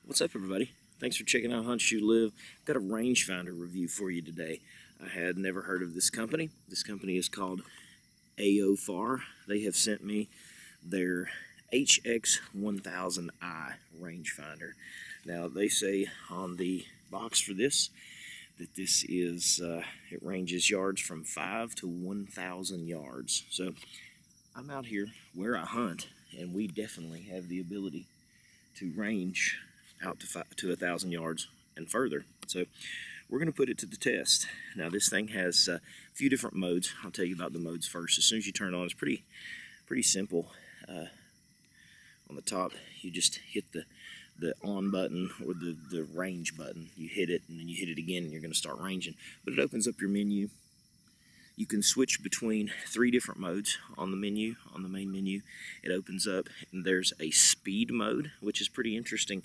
What's up, everybody? Thanks for checking out Hunt Shoot Live. I've got a rangefinder review for you today. I had never heard of this company. This company is called AOFAR. They have sent me their HX1000i rangefinder. Now, they say on the box for this that this is, it ranges yards from 5 to 1,000 yards. So I'm out here where I hunt, and we definitely have the ability to range out to 1,000 yards and further. So we're going to put it to the test. Now, this thing has a few different modes. I'll tell you about the modes first. As soon as you turn it on, it's pretty simple. On the top, you just hit the on button or the range button. You hit it, and then you hit it again, and you're going to start ranging. But it opens up your menu. You can switch between 3 different modes on the menu, on the main menu. It opens up, and there's a speed mode, which is pretty interesting.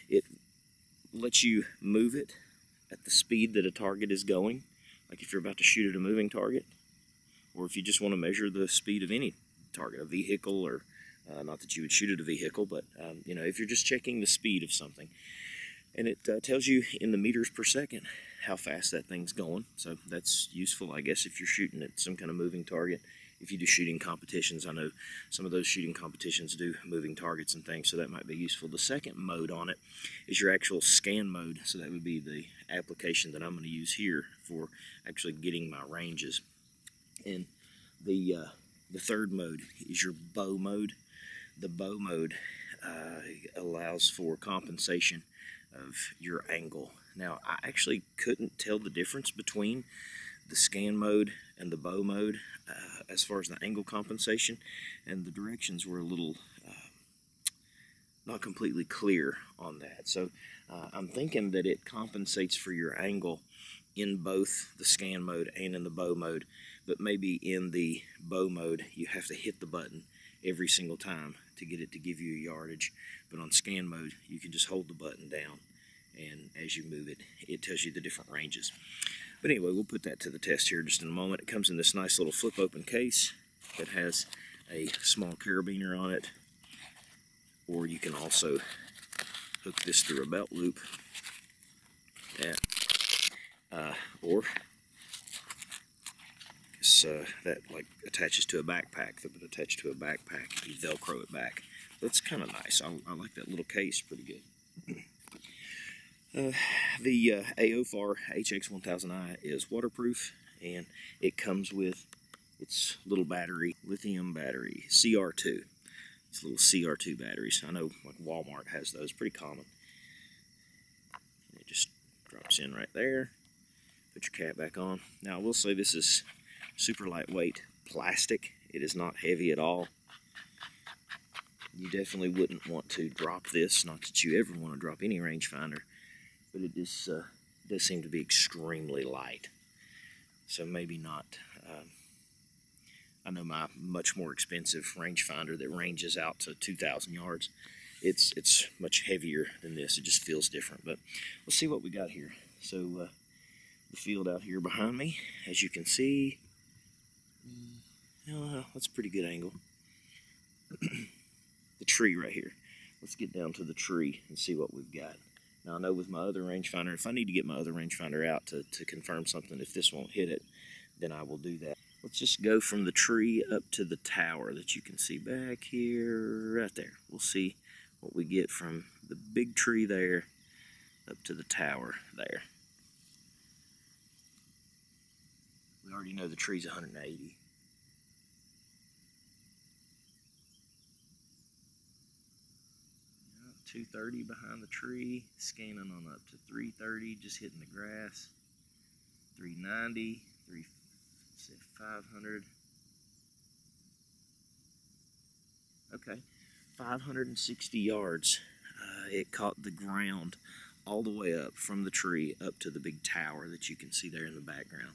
It lets you move it at the speed that a target is going, like if you're about to shoot at a moving target, or if you just want to measure the speed of any target, a vehicle, or not that you would shoot at a vehicle, but you know, if you're just checking the speed of something. And it tells you in the meters per second how fast that thing's going. So that's useful, I guess, if you're shooting at some kind of moving target. If you do shooting competitions, I know some of those shooting competitions do moving targets and things, so that might be useful. The second mode on it is your actual scan mode. So that would be the application that I'm going to use here for actually getting my ranges. And the third mode is your bow mode. The bow mode allows for compensation of your angle. Now, I actually couldn't tell the difference between the scan mode and the bow mode as far as the angle compensation, and the directions were a little not completely clear on that. So I'm thinking that it compensates for your angle in both the scan mode and in the bow mode, but maybe in the bow mode you have to hit the button every single time to get it to give you a yardage, but on scan mode you can just hold the button down, and as you move it, it tells you the different ranges. But anyway, we'll put that to the test here just in a moment. It comes in this nice little flip open case that has a small carabiner on it, or you can also hook this through a belt loop, or that like attaches to a backpack. That would attach to a backpack. You Velcro it back. That's kind of nice. I like that little case pretty good. The AOFAR HX1000i is waterproof, and it comes with its little battery, lithium battery, CR2. It's little CR2 batteries. I know like Walmart has those, pretty common. And it just drops in right there. Put your cap back on. Now, I will say this is super lightweight plastic. It is not heavy at all. You definitely wouldn't want to drop this. Not that you ever want to drop any rangefinder, but it does seem to be extremely light. So maybe not. I know my much more expensive rangefinder that ranges out to 2,000 yards, it's much heavier than this. It just feels different. But let's see what we got here. So the field out here behind me, as you can see, that's a pretty good angle. The tree right here. Let's get down to the tree and see what we've got. Now, I know with my other rangefinder, if I need to get my other rangefinder out to confirm something, if this won't hit it, then I will do that. Let's just go from the tree up to the tower that you can see back here, right there. We'll see what we get from the big tree there up to the tower there. We already know the tree's 180. 230 behind the tree, scanning on up to 330, just hitting the grass. 390, 500. Okay, 560 yards. It caught the ground all the way up from the tree up to the big tower that you can see there in the background.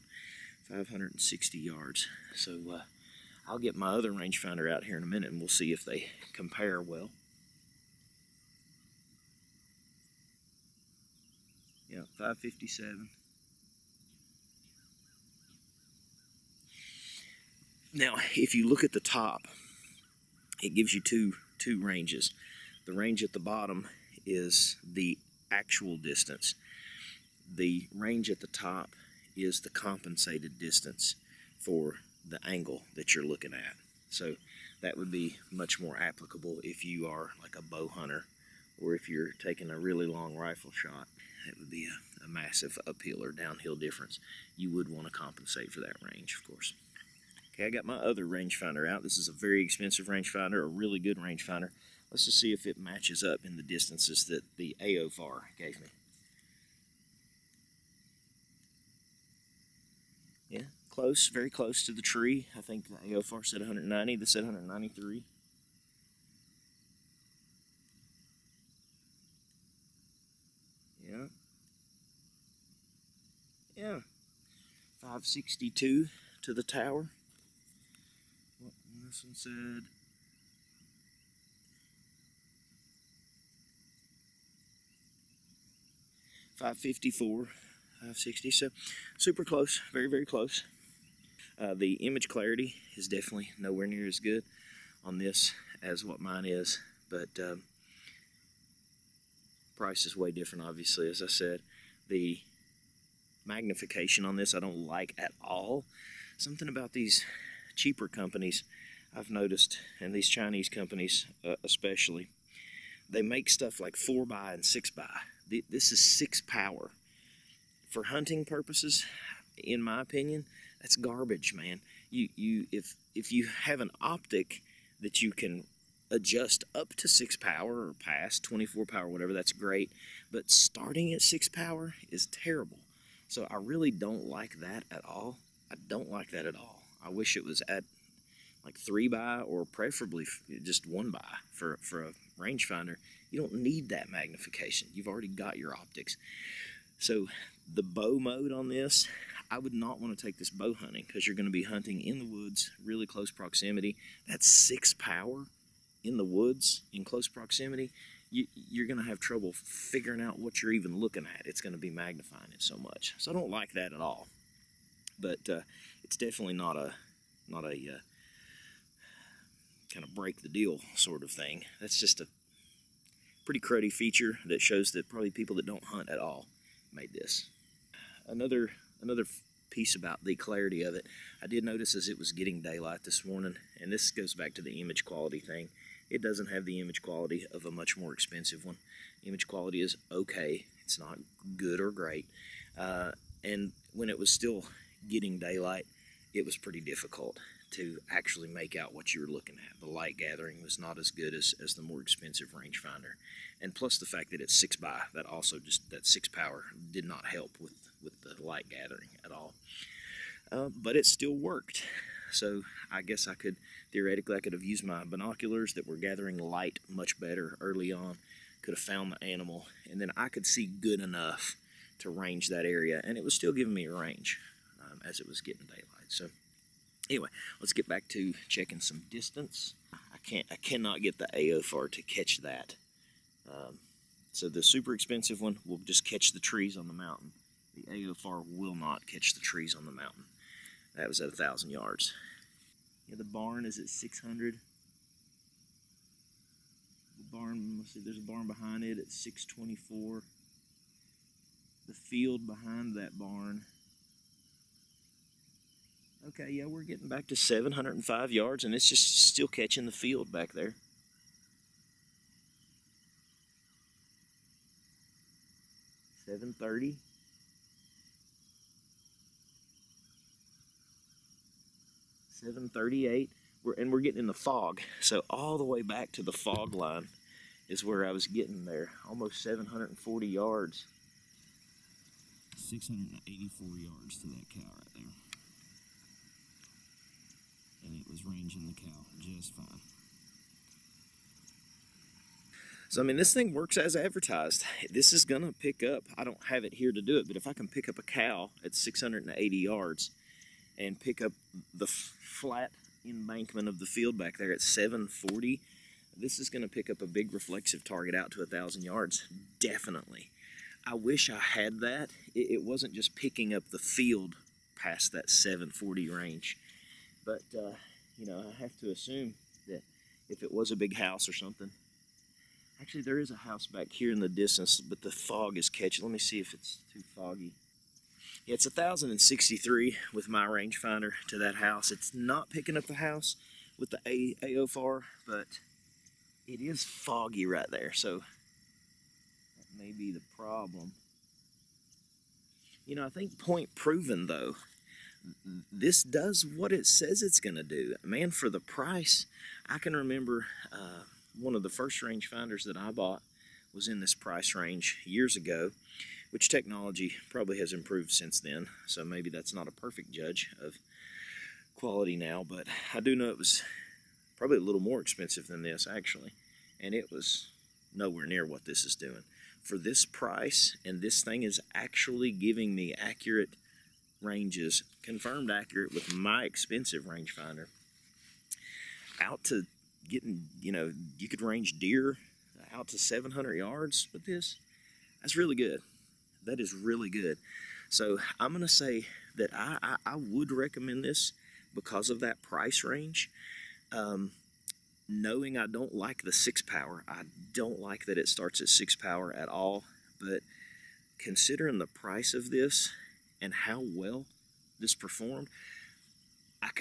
560 yards. So I'll get my other rangefinder out here in a minute, and we'll see if they compare well. Yeah, 557. Now, if you look at the top, it gives you two ranges. The range at the bottom is the actual distance. The range at the top is the compensated distance for the angle that you're looking at. So that would be much more applicable if you are like a bow hunter, or if you're taking a really long rifle shot. It would be a massive uphill or downhill difference. You would want to compensate for that range, of course. Okay, I got my other rangefinder out. This is a very expensive rangefinder, a really good rangefinder. Let's just see if it matches up in the distances that the AOFAR gave me. Yeah, close, very close to the tree. I think the AOFAR said 190, this said 193. Yeah. Yeah. 562 to the tower. This one said 554, 560. So super close, very, very close. The image clarity is definitely nowhere near as good on this as what mine is, but price is way different, obviously. As I said, the magnification on this I don't like at all. Something about these cheaper companies I've noticed, and these Chinese companies especially, they make stuff like 4x and 6x. This is 6 power. For hunting purposes, in my opinion, that's garbage, man. If you have an optic that you can adjust up to 6 power or past 24 power, whatever, that's great. But starting at 6 power is terrible. So I really don't like that at all. I don't like that at all. I wish it was at like 3x, or preferably just 1x for a rangefinder. You don't need that magnification. You've already got your optics. So the bow mode on this, I would not want to take this bow hunting, because you're going to be hunting in the woods, really close proximity. That's 6 power in the woods, in close proximity. You're going to have trouble figuring out what you're even looking at. It's going to be magnifying it so much. So I don't like that at all. But it's definitely not a kind of break the deal sort of thing. That's just a pretty cruddy feature that shows that probably people that don't hunt at all made this. Another piece about the clarity of it, I did notice as it was getting daylight this morning, and this goes back to the image quality thing. It doesn't have the image quality of a much more expensive one. Image quality is okay. It's not good or great. And when it was still getting daylight, it was pretty difficult to actually make out what you were looking at. The light gathering was not as good as the more expensive rangefinder. And plus the fact that it's 6x, that also just, that 6 power did not help with the light gathering at all. But it still worked. So I guess theoretically I could have used my binoculars that were gathering light much better early on, could have found the animal, and then I could see good enough to range that area, and it was still giving me a range as it was getting daylight. So anyway, let's get back to checking some distance. I cannot get the AOFAR to catch that. So the super expensive one will just catch the trees on the mountain. The AOFAR will not catch the trees on the mountain. That was at 1,000 yards. Yeah, the barn is at 600. The barn, let's see, there's a barn behind it at 624. The field behind that barn. Okay, yeah, we're getting back to 705 yards, and it's just still catching the field back there. $730. $738. We're getting in the fog, so all the way back to the fog line is where I was getting there. Almost 740 yards. 684 yards to that cow right there. And it was ranging the cow just fine. So I mean, this thing works as advertised. This is gonna pick up, I don't have it here to do it, but if I can pick up a cow at 680 yards and pick up the flat embankment of the field back there at 740, this is going to pick up a big reflexive target out to 1,000 yards, definitely. I wish I had that. It wasn't just picking up the field past that 740 range, but you know, I have to assume that if it was a big house or something, Actually, there is a house back here in the distance, but the fog is catching. Let me see if it's too foggy. Yeah, it's 1,063 with my rangefinder to that house. It's not picking up the house with the AOFAR, but it is foggy right there, so that may be the problem. You know, I think point proven though. This does what it says it's going to do. Man, for the price, I can remember one of the first rangefinders that I bought was in this price range years ago, which technology probably has improved since then, so maybe that's not a perfect judge of quality now, but I do know it was probably a little more expensive than this actually, and it was nowhere near what this is doing. For this price, and this thing is actually giving me accurate ranges, confirmed accurate with my expensive rangefinder, out to getting, you know, you could range deer out to 700 yards with this. That's really good. That is really good. So I'm gonna say that I would recommend this because of that price range. Knowing I don't like the 6 power, I don't like that it starts at 6 power at all, but considering the price of this and how well this performed,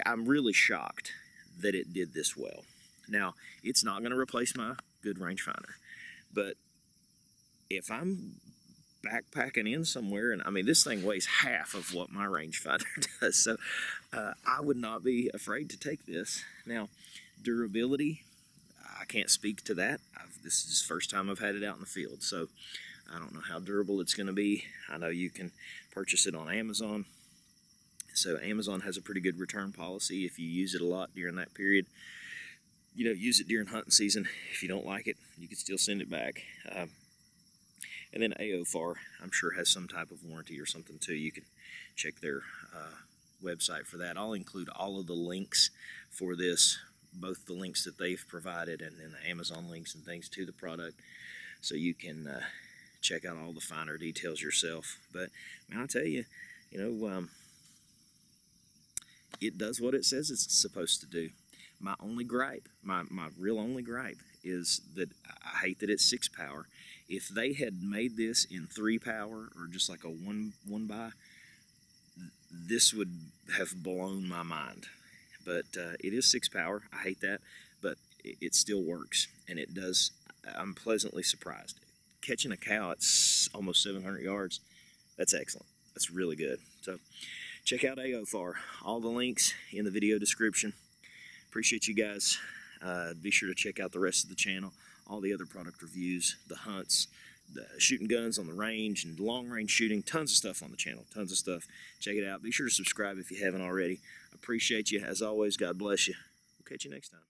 I'm really shocked that it did this well. Now, it's not going to replace my good rangefinder, but if I'm backpacking in somewhere, and I mean, this thing weighs half of what my rangefinder does, so I would not be afraid to take this. Now, durability, I can't speak to that. This is the first time I've had it out in the field, so I don't know how durable it's going to be. I know you can purchase it on Amazon. So Amazon has a pretty good return policy if you use it a lot during that period. You know, use it during hunting season. If you don't like it, you can still send it back. And then AOFAR, I'm sure, has some type of warranty or something too. You can check their website for that. I'll include all of the links for this, both the links that they've provided and then the Amazon links and things to the product, so you can check out all the finer details yourself. But man, I'll tell you, you know, it does what it says it's supposed to do. My only gripe, my real only gripe, is that I hate that it's 6 power. If they had made this in 3 power or just like a one by, this would have blown my mind. But it is 6 power. I hate that, but it still works, and it does. I'm pleasantly surprised. Catching a cow at almost 700 yards, that's excellent. That's really good. So check out AOFAR. All the links in the video description. Appreciate you guys. Be sure to check out the rest of the channel, all the other product reviews, the hunts, the shooting guns on the range, and long range shooting. Tons of stuff on the channel, tons of stuff. Check it out. Be sure to subscribe if you haven't already. Appreciate you. As always, God bless you. We'll catch you next time.